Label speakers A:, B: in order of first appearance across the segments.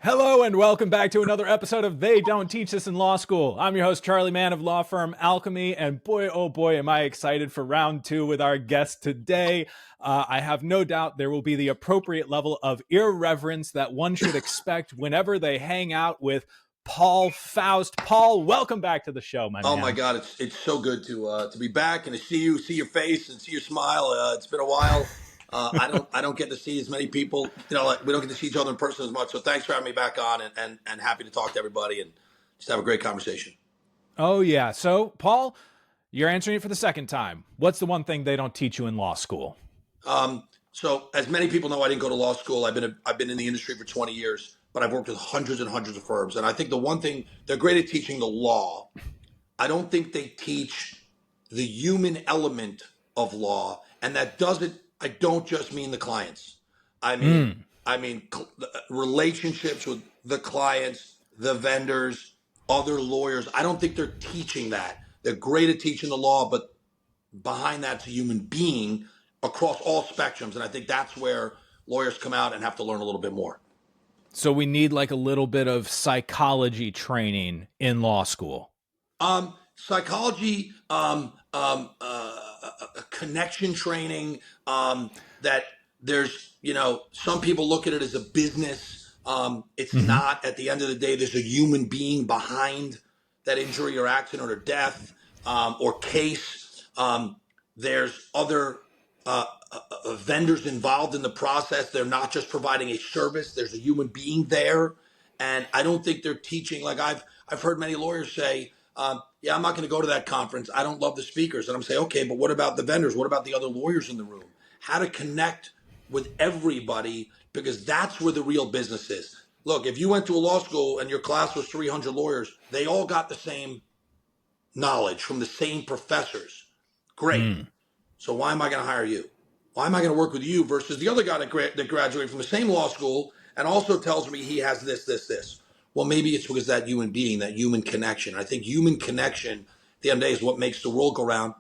A: Hello and welcome back to another episode of They Don't Teach This in Law School. I'm your host, Charlie Mann of law firm Alchemy, and boy, oh boy, am I excited for round two with our guest today. I have no doubt there will be the appropriate level of irreverence that one should expect whenever they hang out with Paul Faust. Paul, welcome back to the show, my man.
B: Oh my God, it's so good to be back and to see you, see your face, and see your smile. It's been a while. I don't get to see as many people. We don't get to see each other in person as much. So thanks for having me back on, and happy to talk to everybody and just have a great conversation.
A: Oh yeah. So Paul, you're answering it for the second time. What's the one thing they don't teach you in law school?
B: So as many people know, I didn't go to law school. I've been in the industry for 20 years, but I've worked with hundreds and hundreds of firms. And I think the one thing, they're great at teaching the law. I don't think they teach the human element of law, and that doesn't. I don't just mean the clients. I mean relationships with the clients, the vendors, other lawyers. I don't think they're teaching that. They're great at teaching the law, but behind that's a human being across all spectrums, and I think that's where lawyers come out and have to learn a little bit more.
A: So we need like a little bit of psychology training in law school.
B: Psychology, connection training, that there's, some people look at it as a business. It's not. At the end of the day, there's a human being behind that injury or accident or death, or case. There's other vendors involved in the process. They're not just providing a service. There's a human being there. And I don't think they're teaching, like I've heard many lawyers say, yeah, I'm not going to go to that conference. I don't love the speakers. And I'm saying, okay, but what about the vendors? What about the other lawyers in the room? How to connect with everybody, because that's where the real business is. Look, if you went to a law school and your class was 300 lawyers, they all got the same knowledge from the same professors. Great. So why am I going to hire you? Why am I going to work with you versus the other guy that graduated from the same law school and also tells me he has this? Well, maybe it's because that human being, that human connection. I think human connection at the end of the day is what makes the world go round.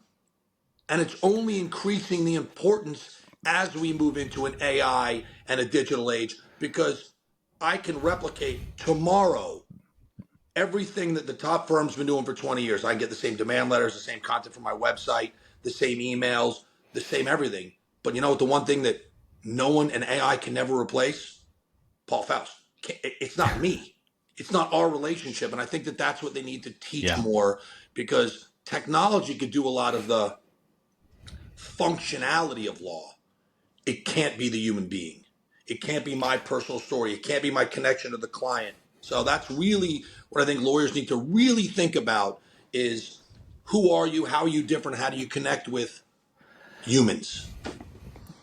B: And it's only increasing the importance as we move into an AI and a digital age, because I can replicate tomorrow everything that the top firm's been doing for 20 years. I can get the same demand letters, the same content from my website, the same emails, the same everything. But you know what? The one thing that no one and AI can never replace? Paul Faust. It's not me. It's not our relationship. And I think that that's what they need to teach more, because technology could do a lot of the functionality of law. It can't be the human being. It can't be my personal story. It can't be my connection to the client. So that's really what I think lawyers need to really think about is, who are you? How are you different? How do you connect with humans?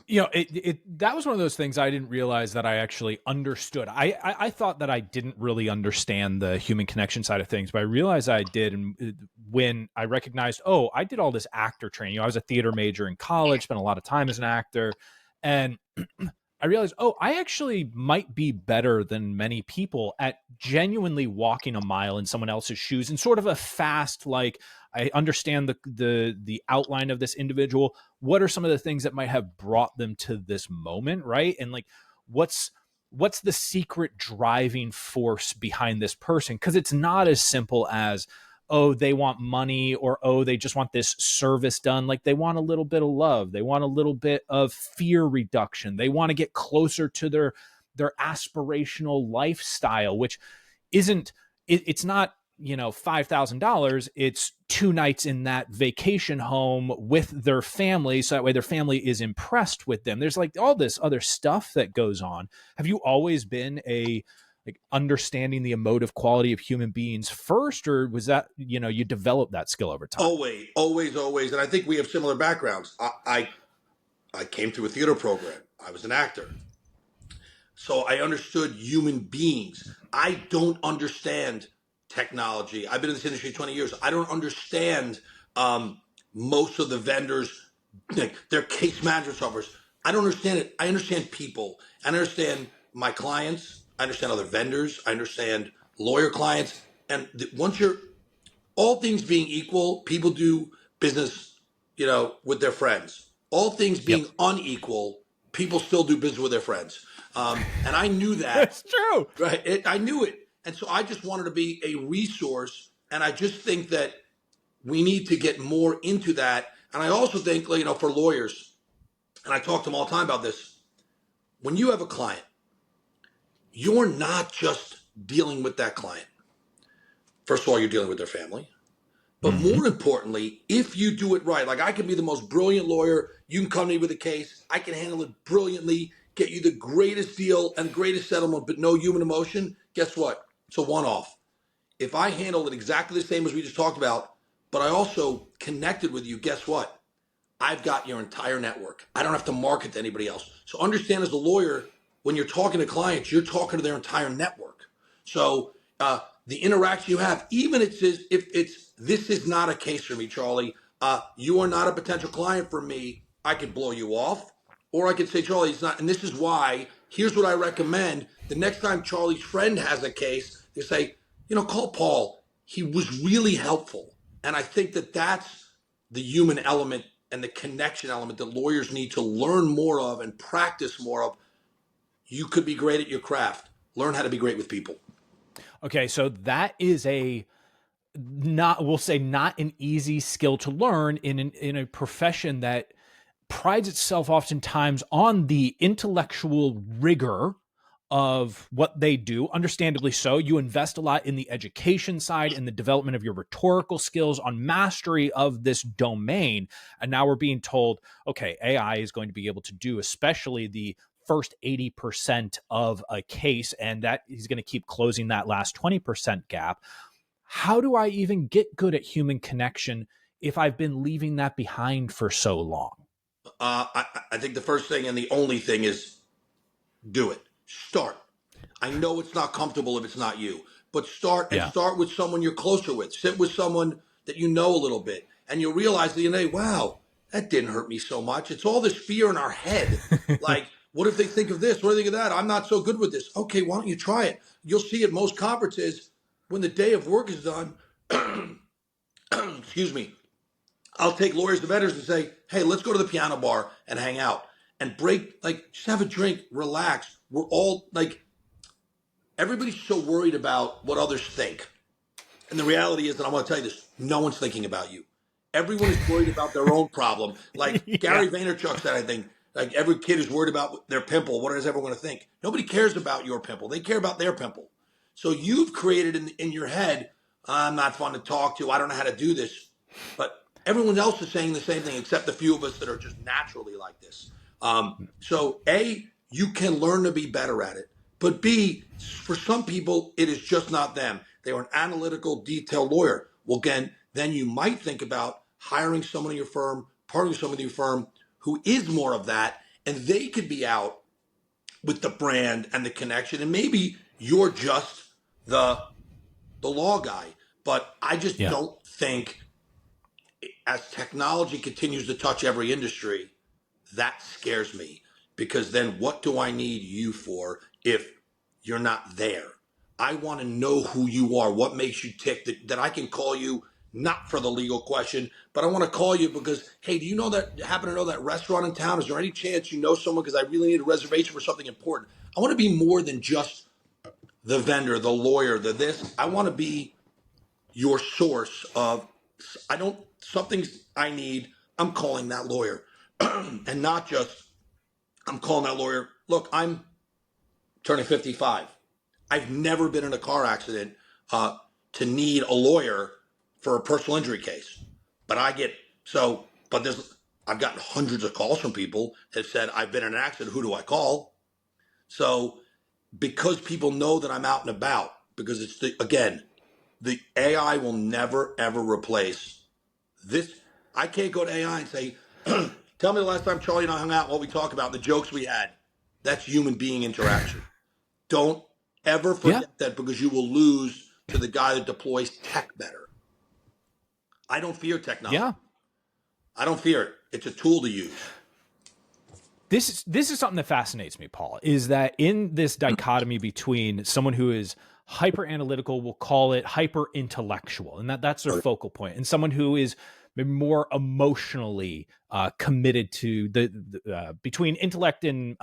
A: That was one of those things I didn't realize that I actually understood. I thought that I didn't really understand the human connection side of things, but I realized I did. And when I recognized, I did all this actor training. I was a theater major in college, spent a lot of time as an actor. And I realized, I actually might be better than many people at genuinely walking a mile in someone else's shoes, in sort of a fast, like, I understand the outline of this individual. What are some of the things that might have brought them to this moment, right? And like, what's the secret driving force behind this person? Because it's not as simple as, they want money, or they just want this service done. Like, they want a little bit of love. They want a little bit of fear reduction. They want to get closer to their aspirational lifestyle, which isn't, it's not, $5,000. It's 2 nights in that vacation home with their family, so that way their family is impressed with them. There's like all this other stuff that goes on. Have you always been understanding the emotive quality of human beings first, or was that, you developed that skill over time?
B: Always. And I think we have similar backgrounds. I came through a theater program. I was an actor. So I understood human beings. I don't understand technology. I've been in this industry 20 years. I don't understand most of the vendors, their case management softwares. I don't understand it. I understand people. I understand my clients. I understand other vendors. I understand lawyer clients. And once you're, all things being equal, people do business, with their friends. All things being unequal, people still do business with their friends. And I knew that,
A: That's true.
B: right? I knew it. And so I just wanted to be a resource. And I just think that we need to get more into that. And I also think, for lawyers, and I talk to them all the time about this, when you have a client, you're not just dealing with that client. First of all, you're dealing with their family. But more importantly, if you do it right, like I can be the most brilliant lawyer, you can come to me with a case, I can handle it brilliantly, get you the greatest deal and greatest settlement, but no human emotion. Guess what? It's a one-off. If I handle it exactly the same as we just talked about, but I also connected with you, guess what? I've got your entire network. I don't have to market to anybody else. So understand, as a lawyer, when you're talking to clients, you're talking to their entire network. So the interaction you have, even if it's this is not a case for me, Charlie. You are not a potential client for me. I could blow you off, or I could say, Charlie, it's not, and this is why. Here's what I recommend. The next time Charlie's friend has a case, they say, call Paul. He was really helpful, and I think that that's the human element and the connection element that lawyers need to learn more of and practice more of. You could be great at your craft. Learn how to be great with people.
A: Okay, so that is we'll say not an easy skill to learn in a profession that prides itself oftentimes on the intellectual rigor of what they do. Understandably so. You invest a lot in the education side, in the development of your rhetorical skills, on mastery of this domain. And now we're being told, okay, AI is going to be able to do especially the first 80% of a case, and that he's going to keep closing that last 20% gap. How do I even get good at human connection if I've been leaving that behind for so long?
B: I think the first thing and the only thing is do it. Start. I know it's not comfortable if it's not you, but start with someone you're closer with. Sit with someone that you know a little bit, and you'll realize that, wow, that didn't hurt me so much. It's all this fear in our head. Like, what if they think of this? What do they think of that? I'm not so good with this. Okay, why don't you try it? You'll see at most conferences, when the day of work is done, excuse me, I'll take lawyers to vendors and say, hey, let's go to the piano bar and hang out and break, just have a drink, relax. We're all everybody's so worried about what others think. And the reality is that I'm going to tell you this, no one's thinking about you. Everyone is worried about their own problem. Like Gary Vaynerchuk said, I think, every kid is worried about their pimple. What is everyone going to think? Nobody cares about your pimple. They care about their pimple. So you've created in your head, I'm not fun to talk to. I don't know how to do this. But everyone else is saying the same thing, except the few of us that are just naturally like this. So A, you can learn to be better at it. But B, for some people, it is just not them. They are an analytical, detailed lawyer. Well, again, then you might think about hiring someone in your firm, partnering with someone in your firm who is more of that, and they could be out with the brand and the connection. And maybe you're just the law guy. But I just don't think, as technology continues to touch every industry, that scares me, because then what do I need you for if you're not there? I want to know who you are, what makes you tick, that I can call you not for the legal question, but I want to call you because, hey, do you happen to know that restaurant in town? Is there any chance you know someone, because I really need a reservation for something important? I want to be more than just the vendor, the lawyer, the this. I want to be your source of, something's I need, I'm calling that lawyer. And not just, I'm calling that lawyer. Look, I'm turning 55. I've never been in a car accident to need a lawyer for a personal injury case. But I've gotten hundreds of calls from people that said, I've been in an accident. Who do I call? So because people know that I'm out and about, because it's the AI will never, ever replace this. I can't go to AI and say, tell me the last time Charlie and I hung out, what we talked about, the jokes we had. That's human being interaction. Don't ever forget that, because you will lose to the guy that deploys tech better. I don't fear technology.
A: Yeah.
B: I don't fear it. It's a tool to use.
A: This is something that fascinates me, Paul, is that in this dichotomy between someone who is hyper analytical, we'll call it hyper intellectual, and that's their focal point, and someone who is maybe more emotionally committed to the between intellect and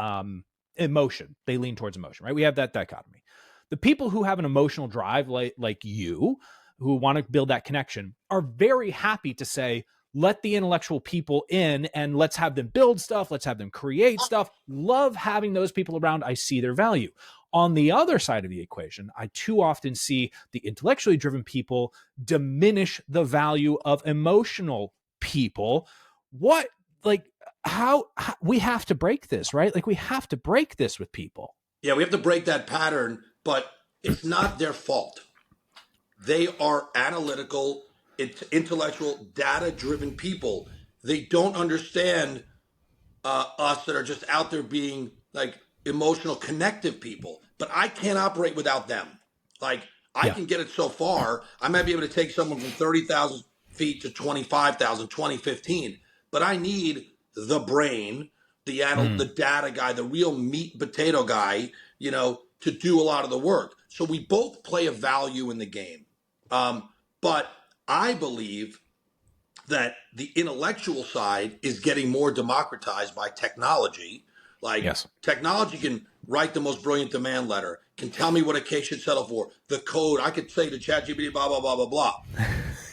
A: emotion. They lean towards emotion, right? We have that dichotomy. The people who have an emotional drive, like you, who want to build that connection, are very happy to say, let the intellectual people in and let's have them build stuff. Let's have them create stuff. Love having those people around. I see their value. On the other side of the equation, I too often see the intellectually driven people diminish the value of emotional people. What, like, how we have to break this, right? Like, we have to break this with people.
B: Yeah, we have to break that pattern, but it's not their fault. They are analytical, intellectual, data-driven people. They don't understand us that are just out there being like emotional, connective people. But I can't operate without them. Like, I can get it so far. I might be able to take someone from 30,000 feet to 25,000, 2015. But I need the brain, the data guy, the real meat and potato guy, to do a lot of the work. So we both play a value in the game. But I believe that the intellectual side is getting more democratized by technology. Like, technology can write the most brilliant demand letter, can tell me what a case should settle for, the code. I could say to ChatGPT, blah, blah, blah, blah, blah.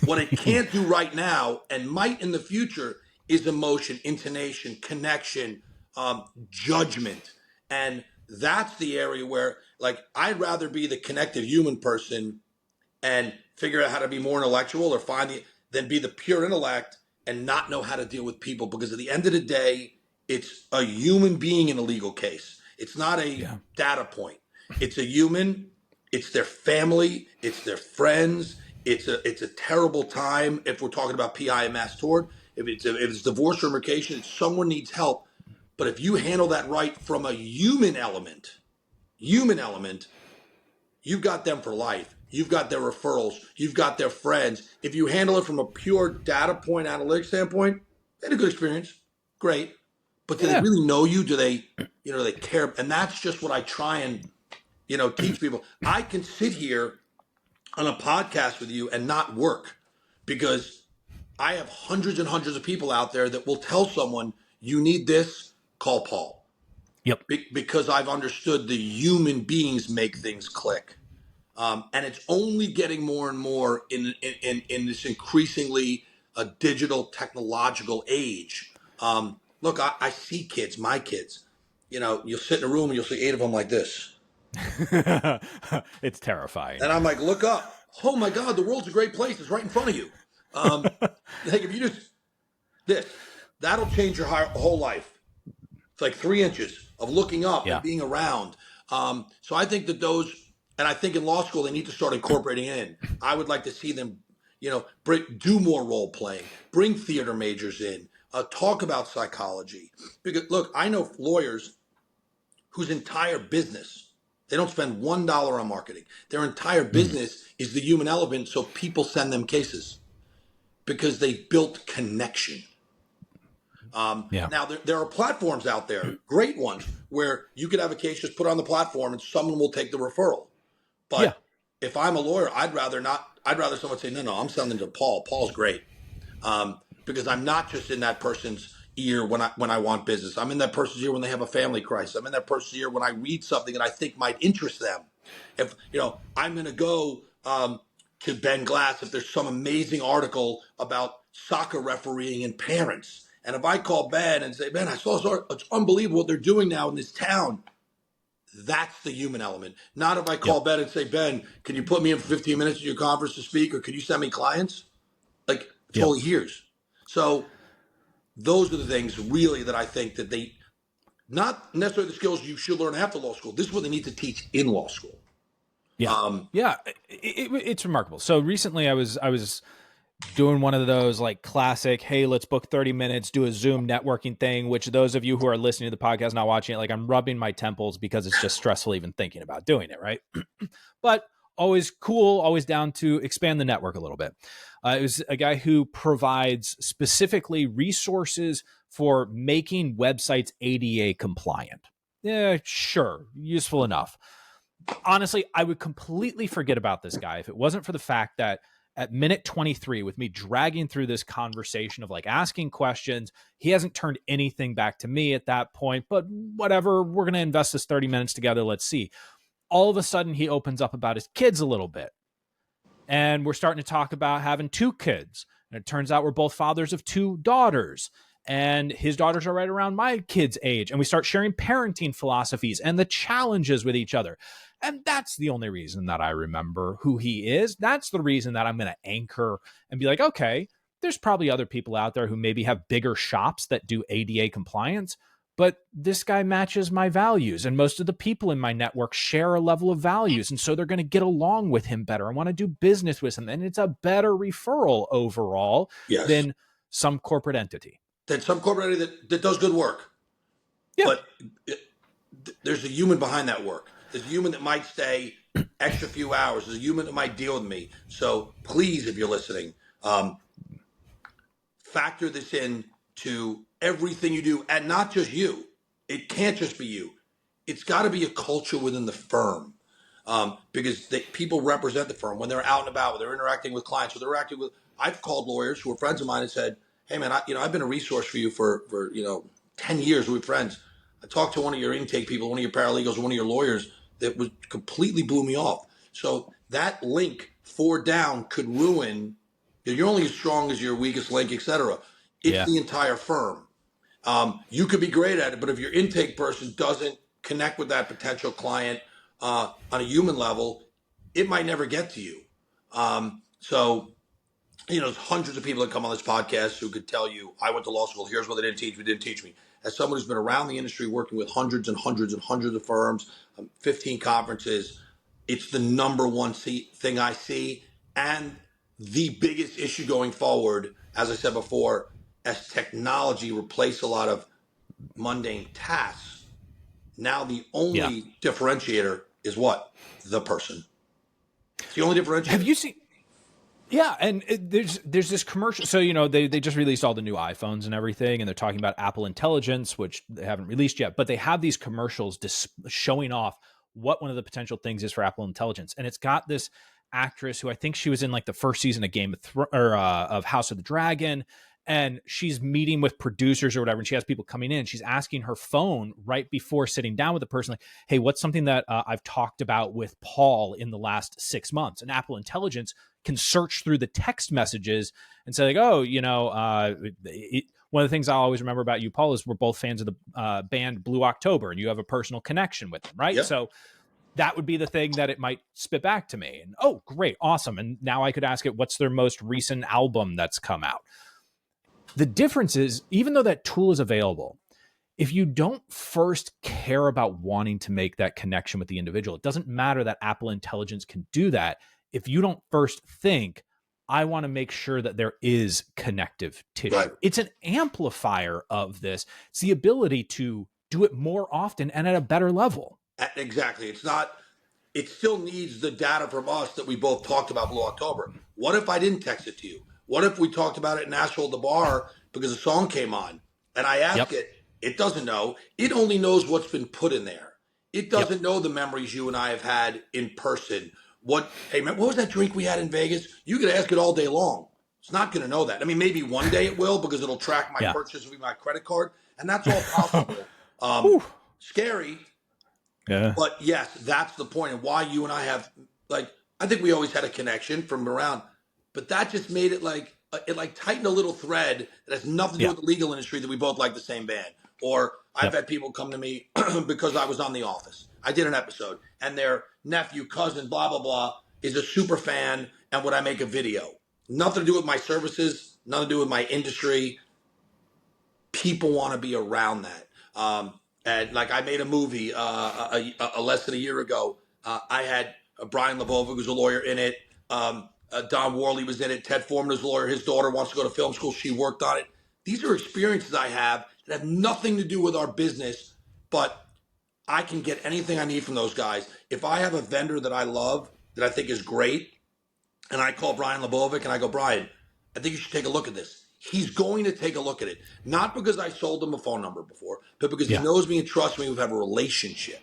B: What it can't do right now and might in the future is emotion, intonation, connection, judgment. And that's the area where, like, I'd rather be the connective human person and figure out how to be more intellectual or than be the pure intellect and not know how to deal with people. Because at the end of the day, it's a human being in a legal case. It's not a data point. It's a human. It's their family. It's their friends. It's a terrible time if we're talking about PIMS tort. If it's divorce or revocation, someone needs help. But if you handle that right from a human element, you've got them for life. You've got their referrals. You've got their friends. If you handle it from a pure data point, analytics standpoint, they had a good experience. Great. But do they really know you? Do they care? And that's just what I try and, teach people. I can sit here on a podcast with you and not work because I have hundreds and hundreds of people out there that will tell someone, you need this, call Paul.
A: Yep.
B: Because I've understood the human beings make things click. And it's only getting more and more in this increasingly digital technological age. Look, I see kids, my kids, you'll sit in a room and you'll see 8 of them like this.
A: It's terrifying.
B: And I'm like, look up. Oh my God, the world's a great place. It's right in front of you. Like, if you just, that'll change your whole life. It's like 3 inches of looking up and being around. So I think that and I think in law school, they need to start incorporating in. I would like to see them, do more role playing, bring theater majors in, talk about psychology. Because look, I know lawyers whose entire business, they don't spend $1 on marketing. Their entire business is the human element. So people send them cases because they've built connection. Now, there are platforms out there, great ones, where you could have a case just put on the platform and someone will take the referral. But if I'm a lawyer, I'd rather someone say, no, I'm sending to Paul. Paul's great. Because I'm not just in that person's ear when I want business. I'm in that person's ear when they have a family crisis. I'm in that person's ear when I read something that I think might interest them. If, I'm going to go to Ben Glass if there's some amazing article about soccer refereeing and parents. And if I call Ben and say, Ben, I saw this article. It's unbelievable what they're doing now in this town. That's the human element. Not if I call Ben and say, Ben, can you put me in for 15 minutes at your conference to speak, or could you send me clients? Like, it's all he hears. So those are the things really that I think that they, not necessarily the skills you should learn after law school. This is what they need to teach in law school.
A: It's remarkable. So recently I was doing one of those like classic, hey, let's book 30 minutes, do a Zoom networking thing, which those of you who are listening to the podcast, not watching it, like, I'm rubbing my temples because it's just stressful even thinking about doing it, right? But always cool, always down to expand the network a little bit. It was a guy who provides specifically resources for making websites ADA compliant. Yeah, sure, useful enough. Honestly, I would completely forget about this guy if it wasn't for the fact that at minute 23 with me dragging through this conversation of like asking questions. He hasn't turned anything back to me at that point, but whatever, we're going to invest this 30 minutes together. Let's see. All of a sudden he opens up about his kids a little bit. And we're starting to talk about having 2 kids. And it turns out we're both fathers of 2 daughters. And his daughters are right around my kid's age. And we start sharing parenting philosophies and the challenges with each other. And that's the only reason that I remember who he is. That's the reason that I'm going to anchor and be like, okay, there's probably other people out there who maybe have bigger shops that do ADA compliance, but this guy matches my values. And most of the people in my network share a level of values. And so they're going to get along with him better. I want to do business with him. And it's a better referral overall than some corporate entity.
B: Than some corporate entity that does good work.
A: Yeah.
B: But there's a human behind that work. There's a human that might stay extra few hours. There's a human that might deal with me. So please, if you're listening, factor this in to everything you do, and not just you. It can't just be you. It's got to be a culture within the firm, because people represent the firm when they're out and about, when they're interacting with clients, or they're interacting with. I've called lawyers who are friends of mine and said, "Hey, man, I've been a resource for you for 10 years. We're friends. I talked to one of your intake people, one of your paralegals, one of your lawyers that was completely blew me off." So that link 4 down could ruin. You're only as strong as your weakest link, etc. It's the entire firm. You could be great at it, but if your intake person doesn't connect with that potential client on a human level, it might never get to you. So, there's hundreds of people that come on this podcast who could tell you, I went to law school, here's what they didn't teach me, didn't teach me. As someone who's been around the industry, working with hundreds and hundreds and hundreds of firms, 15 conferences, it's the number one thing I see. And the biggest issue going forward, as I said before, as technology replaced a lot of mundane tasks, now the only differentiator is what? The person. It's the only differentiator.
A: Have you seen? Yeah, and there's this commercial. So, they just released all the new iPhones and everything, and they're talking about Apple Intelligence, which they haven't released yet, but they have these commercials showing off what one of the potential things is for Apple Intelligence. And it's got this actress who I think she was in like the first season of of House of the Dragon, and she's meeting with producers or whatever, and she has people coming in. She's asking her phone right before sitting down with the person, like, hey, what's something that I've talked about with Paul in the last 6 months? And Apple Intelligence can search through the text messages and say, like, oh, one of the things I always remember about you, Paul, is we're both fans of the band Blue October, and you have a personal connection with them, right?
B: Yep.
A: So that would be the thing that it might spit back to me. And, oh, great, awesome. And now I could ask it, what's their most recent album that's come out? The difference is, even though that tool is available, if you don't first care about wanting to make that connection with the individual, it doesn't matter that Apple Intelligence can do that. If you don't first think, I want to make sure that there is connective tissue. Right. It's an amplifier of this. It's the ability to do it more often and at a better level.
B: Exactly. It still needs the data from us that we both talked about Blue October. What if I didn't text it to you? What if we talked about it in Nashville at the bar because a song came on and I asked it doesn't know. It only knows what's been put in there. It doesn't know the memories you and I have had in person. Hey, man, what was that drink we had in Vegas? You could ask it all day long. It's not going to know that. I mean, maybe one day it will because it'll track my purchase with my credit card, and that's all possible. Scary. Yeah. But yes, that's the point, and why you and I have, I think we always had a connection from around, but that just made it tightened a little thread that has nothing to do with the legal industry that we both like the same band. Or I've had people come to me because I was on The Office. I did an episode, and their nephew, cousin, blah, blah, blah, is a super fan, and would I make a video? Nothing to do with my services, nothing to do with my industry. People want to be around that. And I made a movie less than a year ago. I had Brian Lebovic, who's a lawyer, in it. Don Worley was in it. Ted Foreman is a lawyer. His daughter wants to go to film school. She worked on it. These are experiences I have that have nothing to do with our business, but I can get anything I need from those guys. If I have a vendor that I love, that I think is great, and I call Brian Lebovic and I go, Brian, I think you should take a look at this. He's going to take a look at it. Not because I sold him a phone number before, but because he knows me and trusts me. We have a relationship.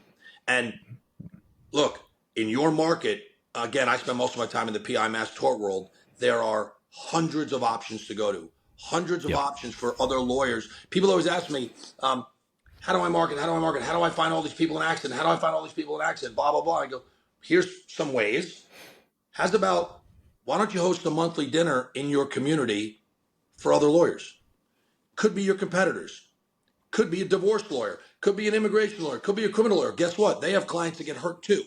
B: And look, in your market, again, I spend most of my time in the PI mass tort world. there are hundreds of options to go to, hundreds of
A: Yep.
B: options for other lawyers. People always ask me, how do I market? How do I market? How do I find all these people in accident? How do I find all these people in accident? Blah, blah, blah. I go, here's some ways. How's about, why don't you host a monthly dinner in your community for other lawyers? Could be your competitors. Could be a divorce lawyer. Could be an immigration lawyer. Could be a criminal lawyer. Guess what? They have clients that get hurt too.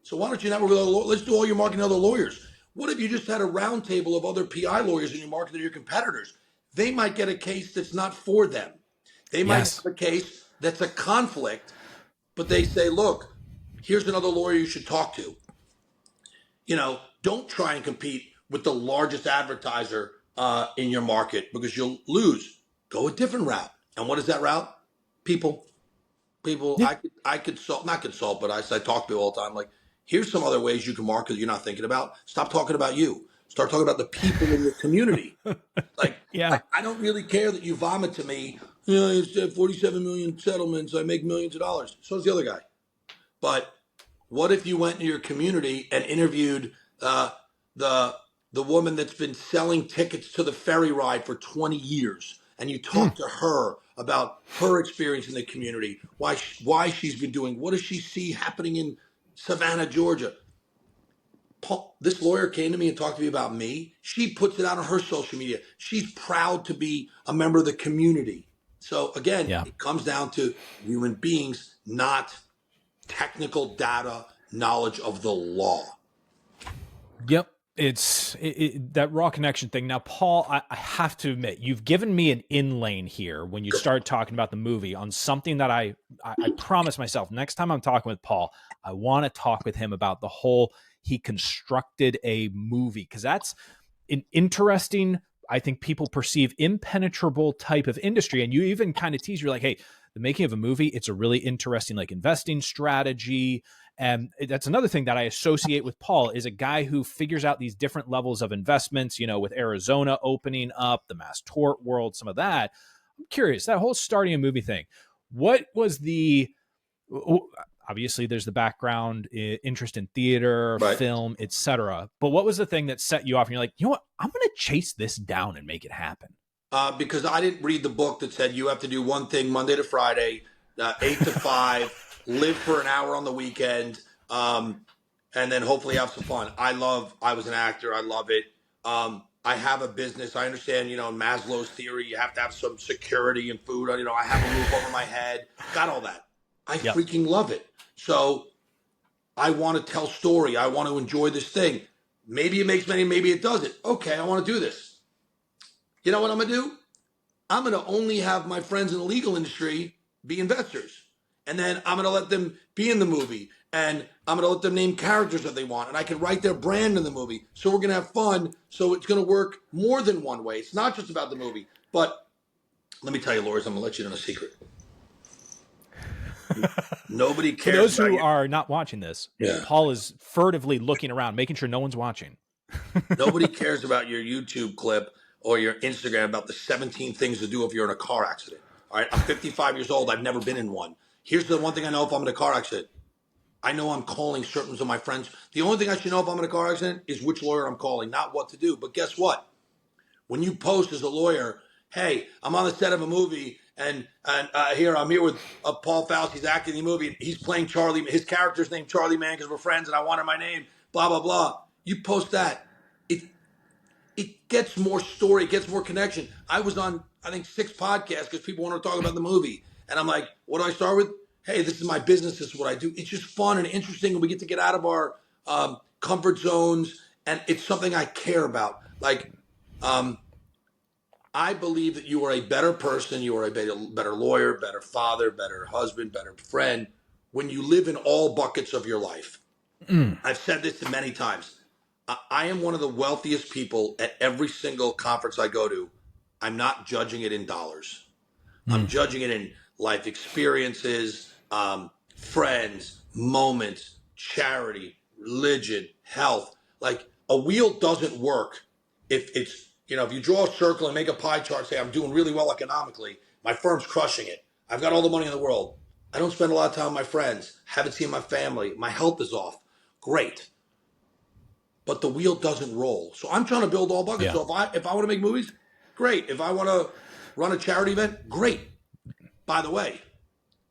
B: So why don't you network with other lawyers? Let's do all your marketing with other lawyers. What if you just had a round table of other PI lawyers in your market that are your competitors? They might get a case that's not for them. They might
A: Yes.
B: have a case that's a conflict, but they say, look, here's another lawyer you should talk to. Don't try and compete with the largest advertiser in your market because you'll lose. Go a different route. And what is that route? People.
A: Yeah.
B: I could not consult, but I talk to people all the time. Like, here's some other ways you can market that you're not thinking about. Stop talking about you. Start talking about the people in your community. Like,
A: Yeah.
B: I don't really care that you vomit to me. It's 47 million settlements. I make millions of dollars. So does the other guy. But what if you went into your community and interviewed the woman that's been selling tickets to the ferry ride for 20 years, and you talked to her about her experience in the community, why she's been doing, what does she see happening in Savannah, Georgia? This lawyer came to me and talked to me about me. She puts it out on her social media. She's proud to be a member of the community. So again,
A: Yeah.
B: it comes down to human beings, not technical data knowledge of the law.
A: Yep. It's that raw connection thing. Now, Paul, I have to admit, you've given me an in lane here when you start talking about the movie on something that I promised myself next time I'm talking with Paul, I want to talk with him about the whole, he constructed a movie, because that's an interesting, I think people perceive impenetrable type of industry. And you even kind of tease, you're like, hey, the making of a movie, it's a really interesting like investing strategy. And that's another thing that I associate with Paul is a guy who figures out these different levels of investments, with Arizona opening up, the mass tort world, some of that. I'm curious, that whole starting a movie thing, what was obviously there's the background interest in theater,
B: Right.
A: film, etc. But what was the thing that set you off and you're like, you know what, I'm going to chase this down and make it happen?
B: Because I didn't read the book that said you have to do one thing Monday to Friday, 8 to 5, live for an hour on the weekend, and then hopefully have some fun. I was an actor. I love it. I have a business. I understand, in Maslow's theory, you have to have some security and food. I have a roof over my head. Got all that. I freaking love it. So I want to tell story. I want to enjoy this thing. Maybe it makes money. Maybe it doesn't. Okay, I want to do this. You know what I'm going to do? I'm going to only have my friends in the legal industry be investors. And then I'm going to let them be in the movie. And I'm going to let them name characters that they want. And I can write their brand in the movie. So we're going to have fun. So it's going to work more than one way. It's not just about the movie. But let me tell you, lawyers, I'm going to let you know a secret. Nobody cares.
A: For those who are not watching this,
B: Yeah.
A: Paul is furtively looking around, making sure no one's watching.
B: Nobody cares about your YouTube clip or your Instagram about the 17 things to do if you're in a car accident. All right, I'm 55 years old. I've never been in one. Here's the one thing I know if I'm in a car accident. I know I'm calling certain of my friends. The only thing I should know if I'm in a car accident is which lawyer I'm calling, not what to do. But guess what? When you post as a lawyer, hey, I'm on the set of a movie, and here I'm here with Paul Faust. He's acting in the movie. He's playing Charlie. His character's named Charlie Man because we're friends, and I wanted my name. Blah blah blah. You post that. It gets more story, it gets more connection. I was on, I think, 6 podcasts because people want to talk about the movie. And I'm like, what do I start with? Hey, this is my business. This is what I do. It's just fun and interesting. And we get to get out of our comfort zones. And it's something I care about. Like, I believe that you are a better person. You are a better lawyer, better father, better husband, better friend when you live in all buckets of your life. I've said this many times. I am one of the wealthiest people at every single conference I go to. I'm not judging it in dollars. I'm judging it in life experiences, friends, moments, charity, religion, health. Like, a wheel doesn't work if it's, if you draw a circle and make a pie chart, say I'm doing really well economically, my firm's crushing it, I've got all the money in the world, I don't spend a lot of time with my friends, haven't seen my family, my health is off. Great. but the wheel doesn't roll. So I'm trying to build all buckets.
A: Yeah.
B: So if I want to make movies, great. If I want to run a charity event, great. By the way,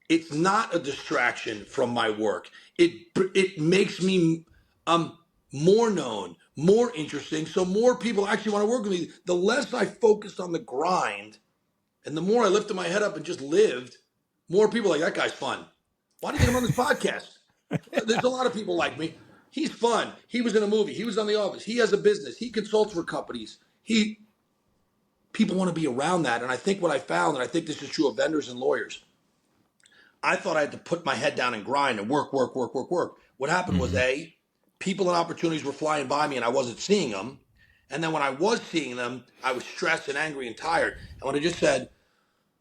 B: it's not a distraction from my work. It makes me more known, more interesting, so more people actually want to work with me. The less I focused on the grind, and the more I lifted my head up and just lived, more people are like, that guy's fun. Why do you get him on this podcast? There's a lot of people like me. He's fun. He was in a movie. He was on The Office. He has a business. He consults for companies. People want to be around that. And I think what I found, and I think this is true of vendors and lawyers, I thought I had to put my head down and grind and work, work, work, work, work. What happened was, people and opportunities were flying by me and I wasn't seeing them. And then when I was seeing them, I was stressed and angry and tired. And when I just said,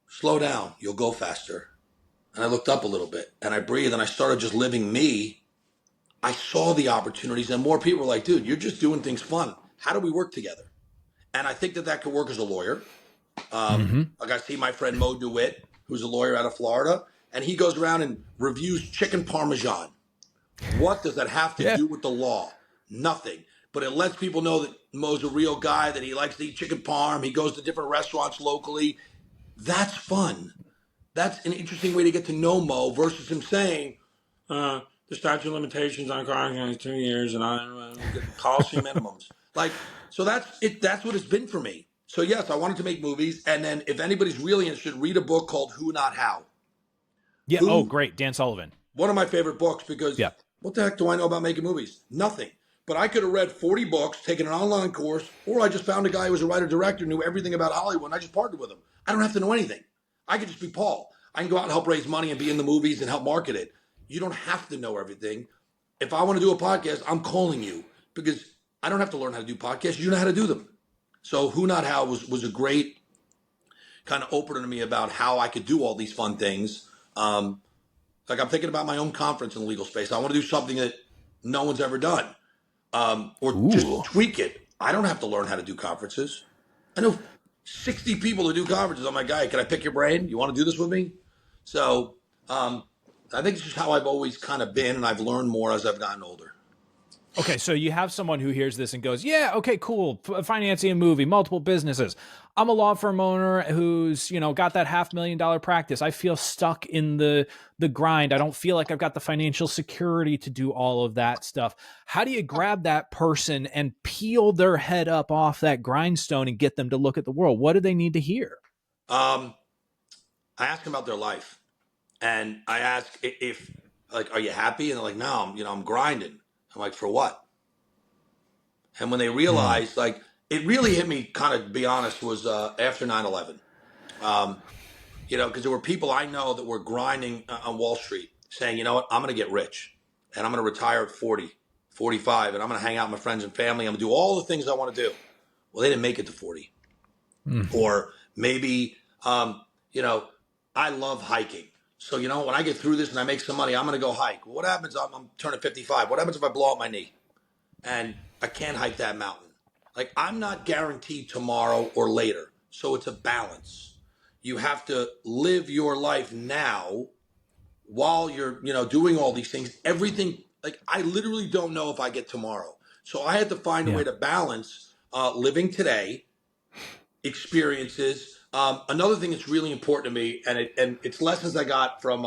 B: slow down, you'll go faster. And I looked up a little bit and I breathed and I started just living me. I saw the opportunities and more people were like, dude, you're just doing things fun. How do we work together? And I think that could work as a lawyer. Like I see my friend Mo DeWitt, who's a lawyer out of Florida, and he goes around and reviews chicken parmesan. What does that have to do with the law? Nothing. But it lets people know that Mo's a real guy, that he likes to eat chicken parm. He goes to different restaurants locally. That's fun. That's an interesting way to get to know Mo versus him saying, the statute of limitations on cars is 2 years and I get policy minimums. Like, so that's it. That's what it's been for me. So yes, I wanted to make movies. And then if anybody's really interested, read a book called Who Not How.
A: Yeah. Oh, great. Dan Sullivan.
B: One of my favorite books because what the heck do I know about making movies? Nothing. But I could have read 40 books, taken an online course, or I just found a guy who was a writer-director, knew everything about Hollywood, and I just partnered with him. I don't have to know anything. I could just be Paul. I can go out and help raise money and be in the movies and help market it. You don't have to know everything. If I want to do a podcast, I'm calling you because I don't have to learn how to do podcasts. You know how to do them. So Who Not How was a great kind of opener to me about how I could do all these fun things. Like I'm thinking about my own conference in the legal space. I want to do something that no one's ever done, or just tweak it. I don't have to learn how to do conferences. I know 60 people who do conferences. I'm like, guy, can I pick your brain? You want to do this with me? So I think it's just how I've always kind of been, and I've learned more as I've gotten older.
A: Okay, so you have someone who hears this and goes, yeah, okay, cool, financing a movie, multiple businesses. I'm a law firm owner who's, got that $500,000 practice. I feel stuck in the grind. I don't feel like I've got the financial security to do all of that stuff. How do you grab that person and peel their head up off that grindstone and get them to look at the world? What do they need to hear?
B: I ask them about their life, and I ask if like, are you happy? And they're like, no, I'm grinding. I'm like, for what? And when they realized, like, it really hit me, kind of, to be honest, was after 9/11. Because there were people I know that were grinding on Wall Street saying, you know what, I'm going to get rich and I'm going to retire at 40, 45, and I'm going to hang out with my friends and family. I'm going to do all the things I want to do. Well, they didn't make it to 40. Or maybe, I love hiking. So, when I get through this and I make some money, I'm going to go hike. What happens? I'm turning 55. What happens if I blow up my knee and I can't hike that mountain? Like, I'm not guaranteed tomorrow or later. So it's a balance. You have to live your life now while you're, doing all these things. Everything, like, I literally don't know if I get tomorrow. So I had to find a way to balance living today, experiences. Another thing that's really important to me, and it's lessons I got from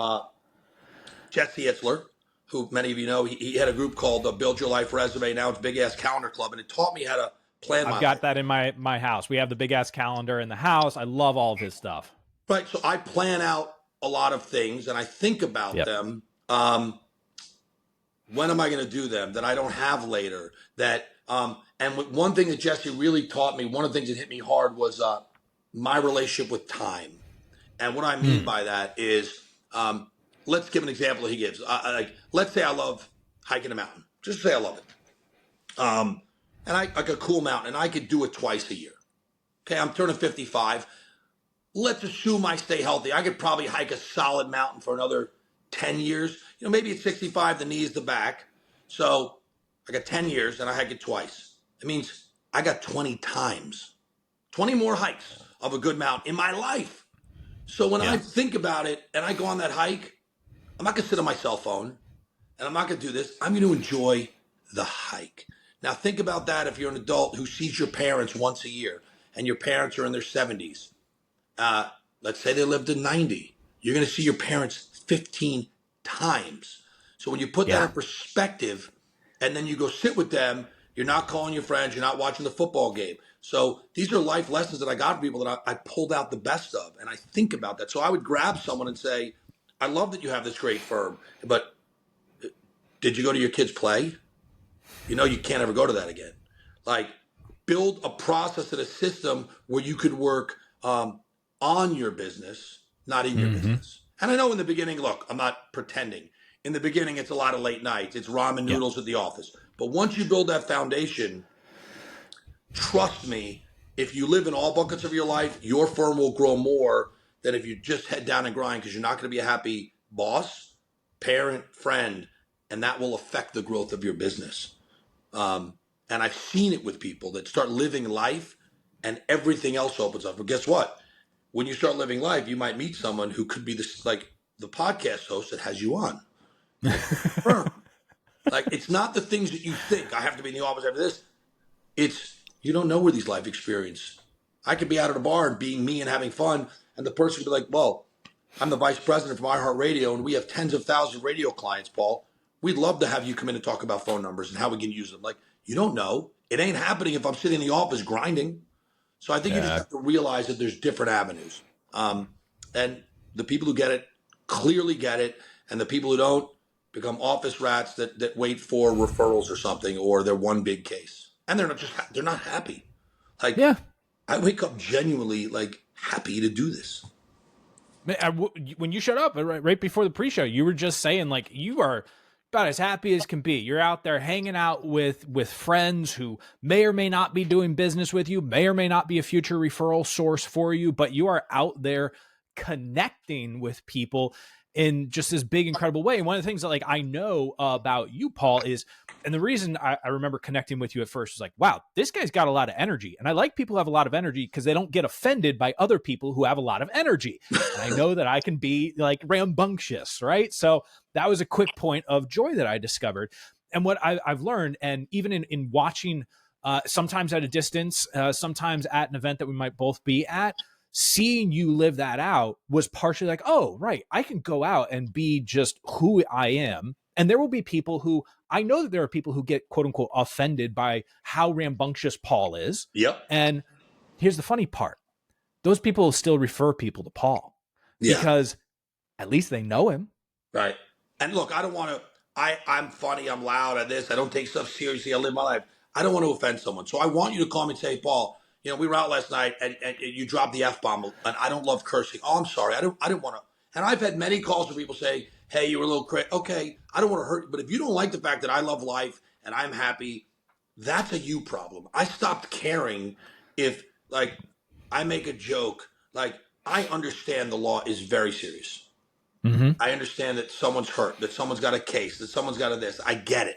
B: Jesse Itzler, who many of you know. He had a group called Build Your Life Resume. Now it's Big Ass Calendar Club, and it taught me how to plan my life.
A: I've got that in my house. We have the Big Ass Calendar in the house. I love all of his stuff.
B: Right, so I plan out a lot of things, and I think about them. When am I going to do them that I don't have later? And one thing that Jesse really taught me, one of the things that hit me hard was my relationship with time. And what I mean by that is, let's give an example that he gives. Let's say I love hiking a mountain. Just say I love it. And I like a cool mountain, and I could do it twice a year. Okay, I'm turning 55. Let's assume I stay healthy. I could probably hike a solid mountain for another 10 years. Maybe at 65, the knees, the back. So I got 10 years, and I hike it twice. It means I got 20 times, 20 more hikes of a good mountain in my life. So when I think about it and I go on that hike, I'm not going to sit on my cell phone and I'm not going to do this. I'm going to enjoy the hike. Now think about that if you're an adult who sees your parents once a year and your parents are in their 70s. Uh, let's say they lived to 90. You're going to see your parents 15 times. So when you put that
A: Yeah.
B: in perspective and then you go sit with them, you're not calling your friends, you're not watching the football game. So these are life lessons that I got from people that I pulled out the best of. And I think about that. So I would grab someone and say, I love that you have this great firm, but did you go to your kids' play? You know, you can't ever go to that again. Like, build a process and a system where you could work on your business, not in your
A: Mm-hmm.
B: business. And I know in the beginning, look, I'm not pretending. In the beginning, it's a lot of late nights. It's ramen
A: Yeah.
B: noodles at the office. But once you build that foundation, trust me, if you live in all buckets of your life, your firm will grow more than if you just head down and grind, because you're not going to be a happy boss, parent, friend, and that will affect the growth of your business. And I've seen it with people that start living life and everything else opens up. But guess what? When you start living life, you might meet someone who could be this, like the podcast host that has you on. Like, like, it's not the things that you think. I have to be in the office after this. It's, you don't know where these life experience. I could be out at a bar and being me and having fun, and the person could be like, well, I'm the vice president from iHeartRadio, and we have tens of thousands of radio clients, Paul. We'd love to have you come in and talk about phone numbers and how we can use them. Like, you don't know. It ain't happening if I'm sitting in the office grinding. So I think you just
A: Yeah.
B: have to realize that there's different avenues. And the people who get it clearly get it. And the people who don't become office rats that wait for referrals or something, or they're one big case. And they're not happy. Like,
A: Yeah.
B: I wake up genuinely like happy to do this.
A: When you showed up right before the pre-show, you were just saying like you are about as happy as can be. You're out there hanging out with friends who may or may not be doing business with you, may or may not be a future referral source for you, but you are out there connecting with people in just this big, incredible way. And one of the things that like I know about you, Paul, is, and the reason I remember connecting with you at first was like, wow, this guy's got a lot of energy. And I like people who have a lot of energy because they don't get offended by other people who have a lot of energy. And I know that I can be like rambunctious, right? So that was a quick point of joy that I discovered. And what I've learned, and even in watching, sometimes at a distance, sometimes at an event that we might both be at, seeing you live that out was partially like, oh, right, I can go out and be just who I am. And there will be people who, I know that there are people who get quote unquote offended by how rambunctious Paul is.
B: Yep.
A: And here's the funny part. Those people will still refer people to Paul
B: Yeah.
A: because at least they know him.
B: Right. And look, I don't want to, I'm funny, I'm loud at this. I don't take stuff seriously. I live my life. I don't want to offend someone. So I want you to call me and say, Paul, you know, we were out last night and you dropped the F-bomb and I don't love cursing. Oh, I'm sorry. I didn't want to. And I've had many calls where people say, hey, you were a little crazy. Okay, I don't want to hurt you. But if you don't like the fact that I love life and I'm happy, that's a you problem. I stopped caring if, like, I make a joke. Like, I understand the law is very serious.
A: Mm-hmm.
B: I understand that someone's hurt, that someone's got a case, that someone's got a this. I get it.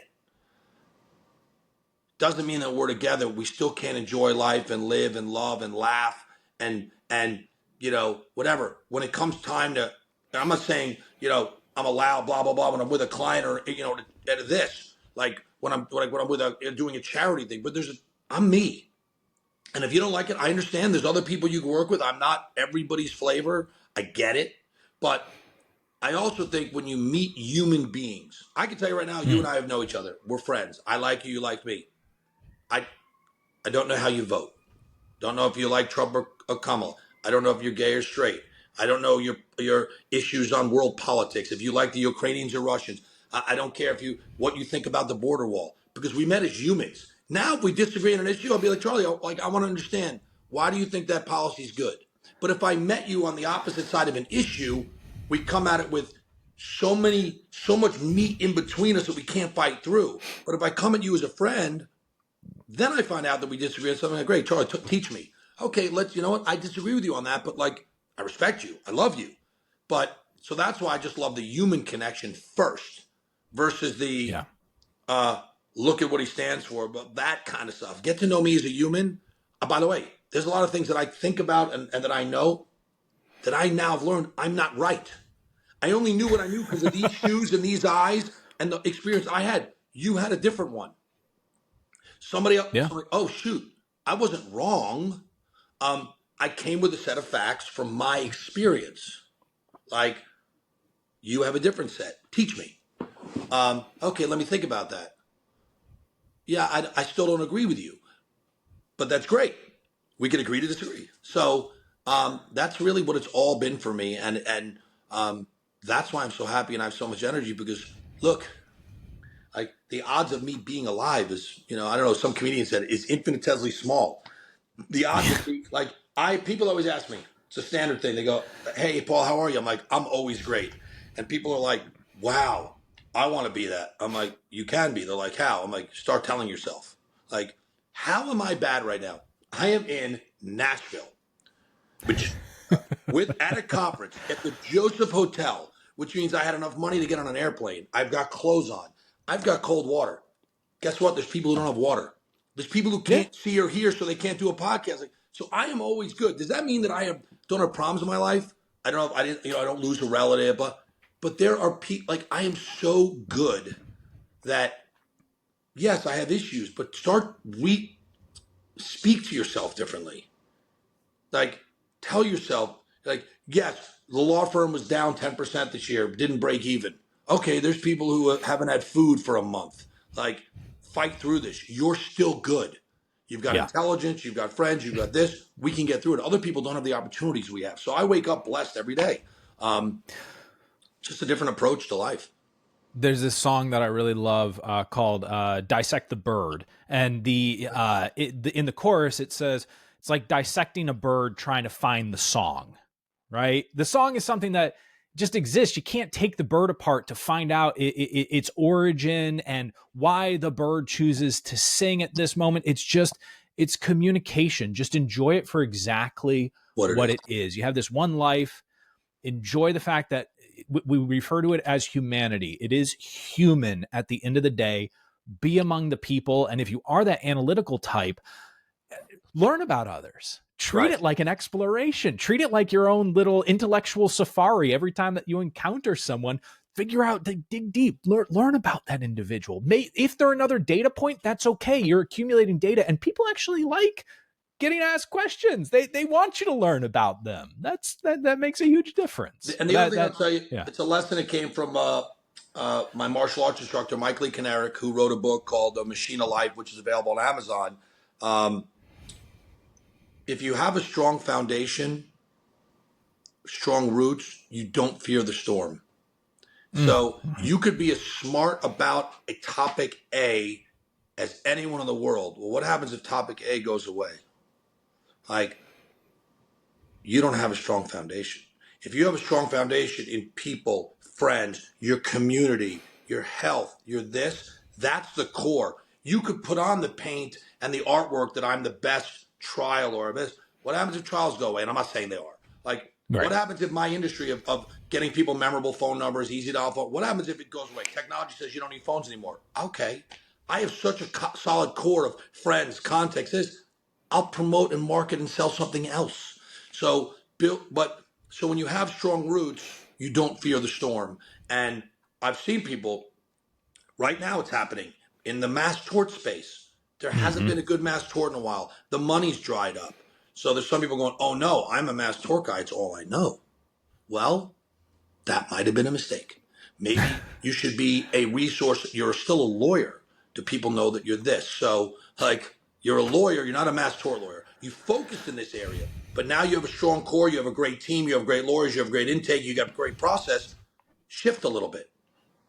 B: Doesn't mean that we're together. We still can't enjoy life and live and love and laugh and you know, whatever. When it comes time to, I'm not saying, you know, I'm allowed blah blah blah when I'm with a client or, you know, at this, like when I'm with doing a charity thing. But I'm me, and if you don't like it, I understand. There's other people you can work with. I'm not everybody's flavor. I get it, but I also think when you meet human beings, I can tell you right now, you and I have know each other. We're friends. I like you, you like me. I don't know how you vote. Don't know if you like Trump or Kamala. I don't know if you're gay or straight. I don't know your issues on world politics. If you like the Ukrainians or Russians. I don't care what you think about the border wall, because we met as humans. Now, if we disagree on an issue, I'll be like, Charlie, like, I want to understand, why do you think that policy is good? But if I met you on the opposite side of an issue, we come at it with so much meat in between us that we can't fight through. But if I come at you as a friend, then I find out that we disagree on something. Like, great, Charlie, teach me. Okay, you know what? I disagree with you on that, but like, I respect you. I love you. But so that's why I just love the human connection first versus the look at what he stands for, but that kind of stuff. Get to know me as a human. By the way, there's a lot of things that I think about and that I know that I now have learned I'm not right. I only knew what I knew because of these shoes and these eyes and the experience I had. You had a different one. Somebody else,
A: Yeah.
B: oh shoot, I wasn't wrong. I came with a set of facts from my experience. Like, you have a different set. Teach me. Okay, let me think about that. Yeah, I still don't agree with you, but that's great. We can agree to disagree. So that's really what it's all been for me, and that's why I'm so happy and I have so much energy because look, like the odds of me being alive is, I don't know. Some comedian said is infinitesimally small. The odds of me, like people always ask me, it's a standard thing. They go, "Hey, Paul, how are you?" I'm like, "I'm always great," and people are like, "Wow, I want to be that." I'm like, "You can be." They're like, "How?" I'm like, "Start telling yourself." Like, how am I bad right now? I am in Nashville, which with at a conference at the Joseph Hotel, which means I had enough money to get on an airplane. I've got clothes on. I've got cold water. Guess what? There's people who don't have water. There's people who
A: Yeah.
B: can't see or hear, so they can't do a podcast. Like, so I am always good. Does that mean that don't have problems in my life? I don't know if I didn't, I don't lose a relative, but there are people like I am so good that yes, I have issues, but speak to yourself differently. Like, tell yourself, like, yes, the law firm was down 10% this year, didn't break even. Okay, there's people who haven't had food for a month. Like, fight through this. You're still good. You've got
A: Yeah.
B: intelligence, you've got friends, you've got this. We can get through it. Other people don't have the opportunities we have. So I wake up blessed every day. Um, just a different approach to life.
A: There's this song that I really love called "Dissect the Bird," and in the chorus it says it's like dissecting a bird trying to find the song. Right? The song is something that just exists. You can't take the bird apart to find out its origin and why the bird chooses to sing at this moment. It's communication. Just enjoy it for exactly
B: What it
A: what
B: is.
A: it is. You have this one life. Enjoy the fact that we refer to it as humanity. It is human at the end of the day. Be among the people. And if you are that analytical type, learn about others. Treat
B: Right.
A: it like an exploration. Treat it like your own little intellectual safari. Every time that you encounter someone, figure out, dig deep, learn about that individual. If they're another data point, that's okay. You're accumulating data, and people actually like getting asked questions. They want you to learn about them. That makes a huge difference.
B: And
A: But
B: the other thing I'll tell you,
A: yeah.
B: it's a lesson that came from my martial arts instructor, Mike Lee Kanarick, who wrote a book called The Machine of Life, which is available on Amazon. Um, if you have a strong foundation, strong roots, you don't fear the storm. So
A: Mm-hmm.
B: you could be as smart about a topic A as anyone in the world. Well, what happens if topic A goes away? Like, you don't have a strong foundation. If you have a strong foundation in people, friends, your community, your health, your this, that's the core. You could put on the paint and the artwork that I'm the best trial or this. What happens if trials go away? And I'm not saying they are. Like, what
A: Right.
B: happens if my industry of getting people memorable phone numbers, easy to dial phone, what happens if it goes away? Technology says you don't need phones anymore. Okay. I have such a solid core of friends, contacts. This, I'll promote and market and sell something else. So so when you have strong roots, you don't fear the storm. And I've seen people right now. It's happening in the mass tort space. There hasn't
A: Mm-hmm.
B: been a good mass tort in a while. The money's dried up. So there's some people going, "Oh no, I'm a mass tort guy. It's all I know." Well, that might have been a mistake. Maybe you should be a resource. You're still a lawyer. Do people know that you're this? So, like, you're a lawyer. You're not a mass tort lawyer. You focused in this area, but now you have a strong core. You have a great team. You have great lawyers. You have great intake. You got a great process. Shift a little bit.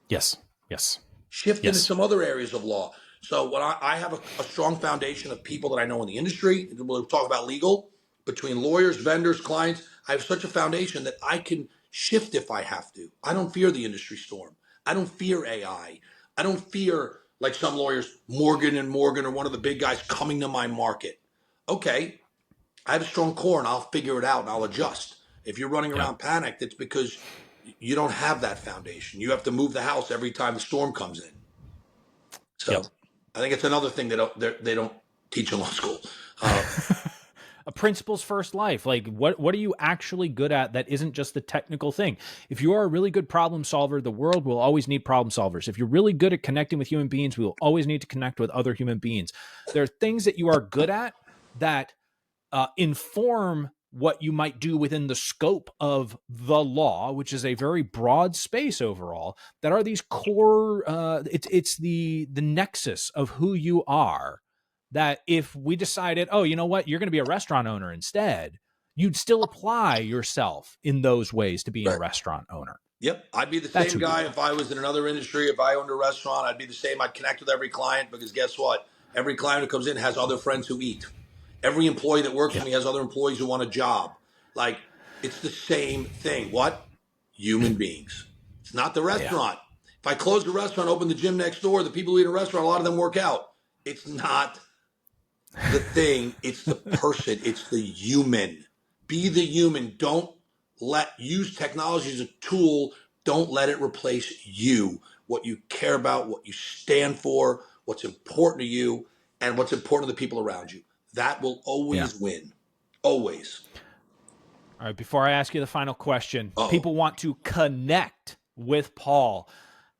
A: Yes. Yes.
B: Shift into
A: Yes.
B: some other areas of law. So when I have a strong foundation of people that I know in the industry, we'll talk about legal, between lawyers, vendors, clients. I have such a foundation that I can shift if I have to. I don't fear the industry storm. I don't fear AI. I don't fear, like some lawyers, Morgan and Morgan or one of the big guys coming to my market. Okay, I have a strong core and I'll figure it out and I'll adjust. If you're running
A: Yeah.
B: around panicked, it's because you don't have that foundation. You have to move the house every time the storm comes in.
A: Yep.
B: So I think it's another thing they don't teach in law school.
A: A principles first life. Like what are you actually good at that isn't just the technical thing? If you are a really good problem solver, the world will always need problem solvers. If you're really good at connecting with human beings, we will always need to connect with other human beings. There are things that you are good at that inform what you might do within the scope of the law, which is a very broad space overall, that are these core, it's the nexus of who you are, that if we decided, oh, you know what, you're going to be a restaurant owner instead, you'd still apply yourself in those ways to being a
B: Right.
A: restaurant owner.
B: Yep. I'd be the
A: That's
B: same
A: who you
B: guy
A: are.
B: if I was in another industry. If I owned a restaurant, I'd be the same. I'd connect with every client because guess what? Every client who comes in has other friends who eat. Every employee that works for
A: Yeah.
B: me has other employees who want a job. Like, it's the same thing. What? Human beings. It's not the
A: Yeah.
B: restaurant. If I close the restaurant, open the gym next door, the people who eat in a restaurant, a lot of them work out. It's not the thing. It's the person. It's the human. Be the human. Don't use technology as a tool. Don't let it replace you, what you care about, what you stand for, what's important to you, and what's important to the people around you. That will
A: Yeah.
B: always win. Always.
A: All right. Before I ask you the final question,
B: Oh,
A: people want to connect with Paul.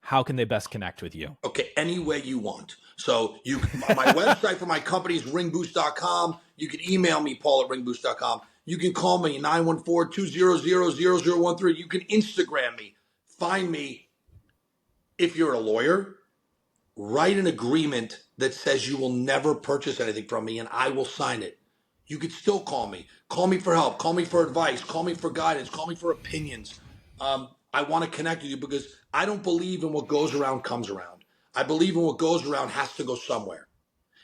A: How can they best connect with you?
B: okay. Any way you want. So my website for my company is ringboost.com. You can email me, Paul at ringboost.com. You can call me 914-200-0013. You can Instagram me. Find me. If you're a lawyer, write an agreement that says you will never purchase anything from me and I will sign it. You could still call me. Call me for help. Call me for advice. Call me for guidance. Call me for opinions. I want to connect with you because I don't believe in what goes around comes around. I believe in what goes around has to go somewhere.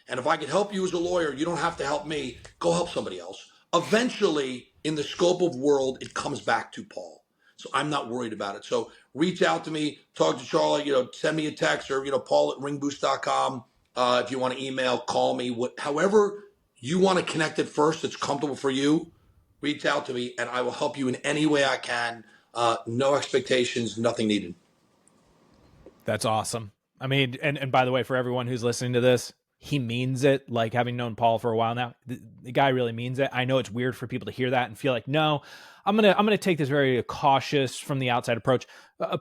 B: And if I can help you as a lawyer, you don't have to help me. Go help somebody else. Eventually, in the scope of world, it comes back to Paul. So I'm not worried about it. So reach out to me, talk to Charlie, send me a text or, Paul at ringboost.com. If you want to email, call me, however you want to connect it first, it's comfortable for you. Reach out to me and I will help you in any way I can. No expectations, nothing needed.
A: That's awesome. I mean, and by the way, for everyone who's listening to this, he means it. Like, having known Paul for a while now, the guy really means it. I know it's weird for people to hear that and feel like, no, I'm gonna take this very cautious from the outside approach.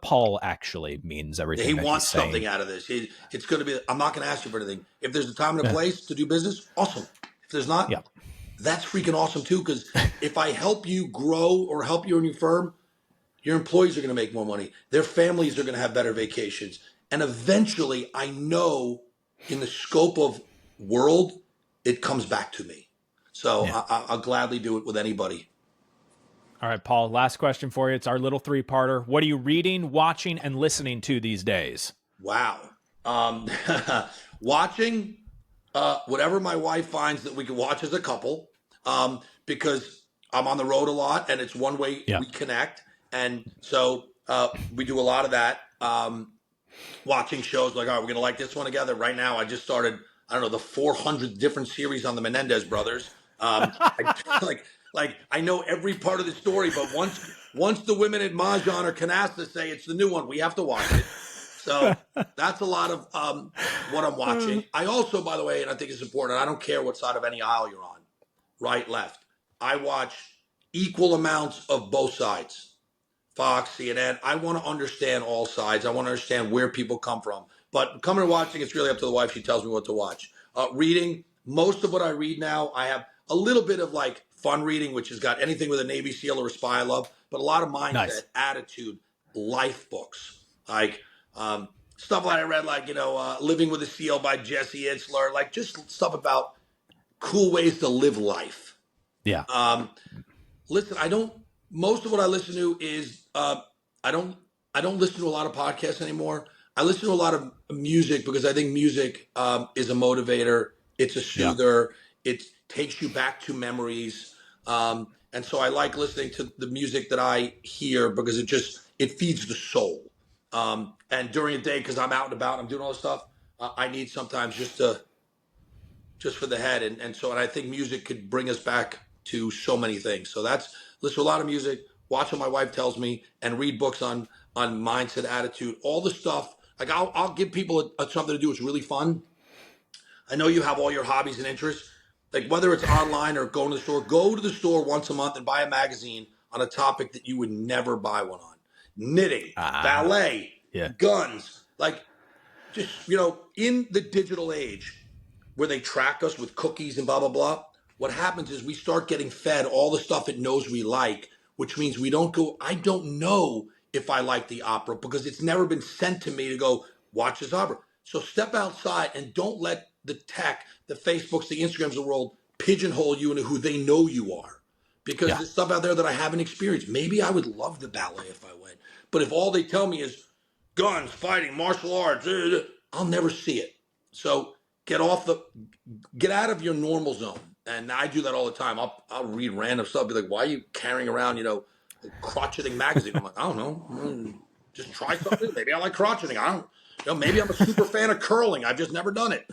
A: Paul actually means everything
B: He
A: that
B: wants
A: he's saying.
B: something out of this. It's going to be, I'm not going to ask you for anything. If there's a time and a place to do business, awesome. If there's not,
A: Yeah.
B: that's freaking awesome too. Because if I help you grow or help you in your firm, your employees are going to make more money. Their families are going to have better vacations. And eventually, I know in the scope of world, it comes back to me. So
A: Yeah.
B: I'll gladly do it with anybody.
A: All right, Paul, last question for you. It's our little three-parter. What are you reading, watching, and listening to these days?
B: Wow. Watching whatever my wife finds that we can watch as a couple, because I'm on the road a lot and it's one way
A: Yeah.
B: we connect. And so we do a lot of that. Watching shows like, all right, we're going to like this one together. Right now, I just started, I don't know, the 400 different series on the Menendez brothers. I know every part of the story, but once the women at Mahjong or Canasta say it's the new one, we have to watch it. So that's a lot of what I'm watching. I also, by the way, and I think it's important, I don't care what side of any aisle you're on, right, left. I watch equal amounts of both sides. Fox, CNN. I want to understand all sides. I want to understand where people come from. But coming and watching, it's really up to the wife. She tells me what to watch. Reading, most of what I read now, I have a little bit of like fun reading, which has got anything with a Navy SEAL or a spy I love, but a lot of mindset,
A: Nice.
B: attitude, life books. Like stuff like I read, like, Living with a SEAL by Jesse Itzler, like just stuff about cool ways to live life.
A: Yeah.
B: Listen, most of what I listen to is, I don't listen to a lot of podcasts anymore. I listen to a lot of music because I think music is a motivator. It's a soother. It takes you back to memories. And so I like listening to the music that I hear because it feeds the soul. And during the day, because I'm out and about, I'm doing all this stuff, I need sometimes just for the head. And I think music could bring us back to so many things. So listen to a lot of music, watch what my wife tells me, and read books on mindset, attitude, all the stuff. Like I'll give people something to do. It's really fun. I know you have all your hobbies and interests. Like whether it's online or going to the store, go to the store once a month and buy a magazine on a topic that you would never buy one on. Knitting, ballet,
A: Yeah.
B: guns, like just, in the digital age, where they track us with cookies and blah, blah, blah, what happens is we start getting fed all the stuff it knows we like, which means we don't go, I don't know if I like the opera because it's never been sent to me to go watch this opera. So step outside and don't let the tech, the Facebooks, the Instagrams of the world pigeonhole you into who they know you are. Because
A: Yeah.
B: there's stuff out there that I haven't experienced. Maybe I would love the ballet if I went. But if all they tell me is guns, fighting, martial arts, I'll never see it. So get out of your normal zone. And I do that all the time. I'll read random stuff, be like, why are you carrying around, a crotcheting magazine? I'm like, I don't know. Just try something. Maybe I like crotcheting. I don't maybe I'm a super fan of curling. I've just never done it.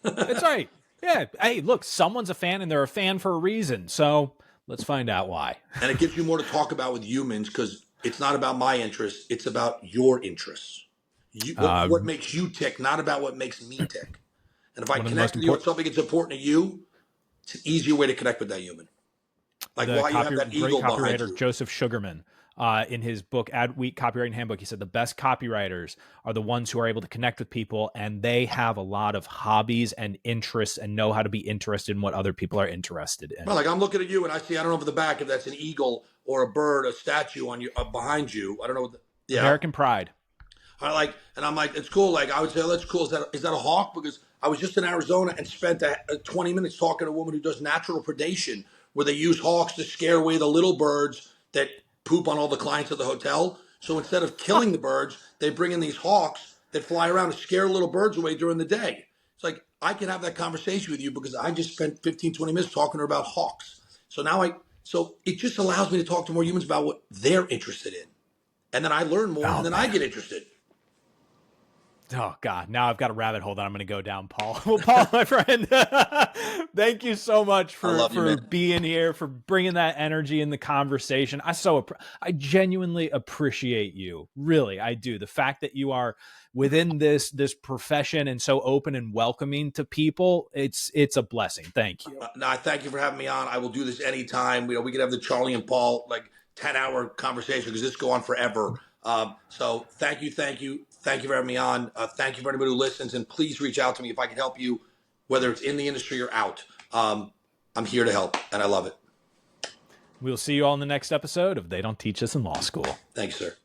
A: That's right. Yeah. Hey, look, someone's a fan and they're a fan for a reason. So let's find out why.
B: And it gives you more to talk about with humans because it's not about my interests. It's about your interests. What makes you tick, not about what makes me tick. And if I
A: One of the most
B: connect with you on
A: important,
B: something that's important to you, it's an easier way to connect with that human. Like
A: the
B: why you have that
A: great
B: eagle behind
A: copywriter
B: you.
A: Joseph Sugarman, in his book Adweek Copywriting Handbook, he said the best copywriters are the ones who are able to connect with people and they have a lot of hobbies and interests and know how to be interested in what other people are interested in.
B: Well, like I'm looking at you and I see, I don't know over the back if that's an eagle or a bird, a statue on you behind you. I don't know. Yeah.
A: American Pride.
B: And I'm like, it's cool. Like I would say, oh, that's cool. Is that a hawk? Because I was just in Arizona and spent 20 minutes talking to a woman who does natural predation, where they use hawks to scare away the little birds that poop on all the clients at the hotel. So instead of killing the birds, they bring in these hawks that fly around to scare little birds away during the day. It's like I can have that conversation with you because I just spent 15, 20 minutes talking to her about hawks. So it just allows me to talk to more humans about what they're interested in. And then I learn more and then I get interested.
A: Oh God! Now I've got a rabbit hole that I'm going to go down, Paul. Well, Paul, my friend, thank you so much for being here, for bringing that energy in the conversation. I genuinely appreciate you. Really, I do. The fact that you are within this profession and so open and welcoming to people, it's a blessing. Thank you.
B: No, thank you for having me on. I will do this anytime. We could have the Charlie and Paul 10-hour conversation because this go on forever. So thank you for having me on. Thank you for anybody who listens, and please reach out to me if I can help you, whether it's in the industry or out. I'm here to help, and I love it.
A: We'll see you all in the next episode of They Don't Teach Us in Law School.
B: Thanks, sir.